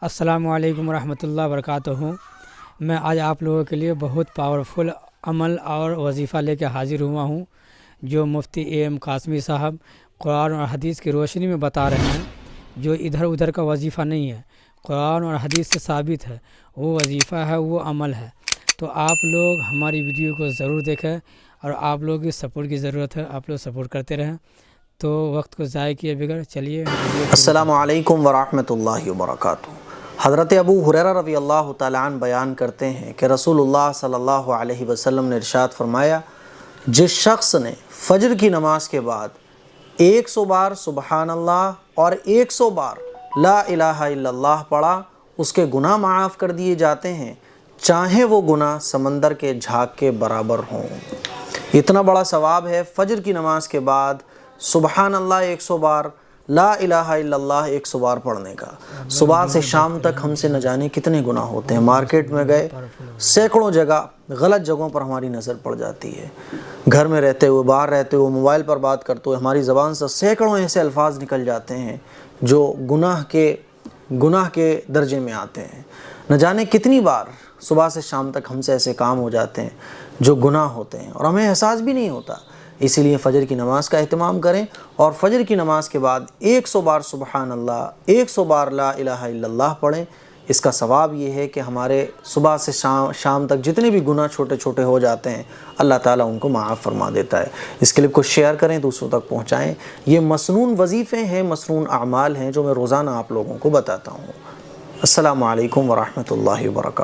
السلام علیکم ورحمۃ اللہ وبرکاتہ۔ میں آج آپ لوگوں کے لیے بہت پاورفل عمل اور وظیفہ لے کے حاضر ہوا ہوں، جو مفتی اے قاسمی صاحب قرآن اور حدیث کی روشنی میں بتا رہے ہیں، جو ادھر ادھر کا وظیفہ نہیں ہے، قرآن اور حدیث سے ثابت ہے، وہ وظیفہ ہے، وہ عمل ہے۔ تو آپ لوگ ہماری ویڈیو کو ضرور دیکھیں، اور آپ لوگ کی سپورٹ کی ضرورت ہے، آپ لوگ سپورٹ کرتے رہیں۔ تو وقت کو ضائع کیے بغیر چلیے السلام علیکم ورحمۃ اللہ وبرکاتہ۔ حضرت ابو ہریرہ رضی اللہ تعالیٰ عنہ بیان کرتے ہیں کہ رسول اللہ صلی اللہ علیہ وسلم نے ارشاد فرمایا، جس شخص نے فجر کی نماز کے بعد 100 بار سبحان اللہ اور 100 بار لا الہ الا اللہ پڑھا، اس کے گناہ معاف کر دیے جاتے ہیں، چاہے وہ گناہ سمندر کے جھاگ کے برابر ہوں۔ اتنا بڑا ثواب ہے فجر کی نماز کے بعد سبحان اللہ 100 بار، لا الہ الا اللہ 100 بار پڑھنے کا۔ صبح سے شام تک ہم سے نہ جانے کتنے گناہ ہوتے ہیں، مارکیٹ میں گئے، سینکڑوں جگہ غلط جگہوں پر ہماری نظر پڑ جاتی ہے، گھر میں رہتے ہوئے، باہر رہتے ہوئے، موبائل پر بات کرتے ہوئے ہماری زبان سے سینکڑوں ایسے الفاظ نکل جاتے ہیں جو گناہ کے درجے میں آتے ہیں۔ نہ جانے کتنی بار صبح سے شام تک ہم سے ایسے کام ہو جاتے ہیں جو گناہ ہوتے ہیں، اور ہمیں احساس بھی نہیں ہوتا۔ اسی لیے فجر کی نماز کا اہتمام کریں، اور فجر کی نماز کے بعد 100 بار سبحان اللہ، 100 بار لا الہ الا اللہ پڑھیں۔ اس کا ثواب یہ ہے کہ ہمارے صبح سے شام تک جتنے بھی گناہ چھوٹے چھوٹے ہو جاتے ہیں، اللہ تعالیٰ ان کو معاف فرما دیتا ہے۔ اس کلپ کو شیئر کریں، دوسروں تک پہنچائیں۔ یہ مسنون وظیفے ہیں، مسنون اعمال ہیں جو میں روزانہ آپ لوگوں کو بتاتا ہوں۔ السلام علیکم ورحمۃ اللہ وبرکاتہ۔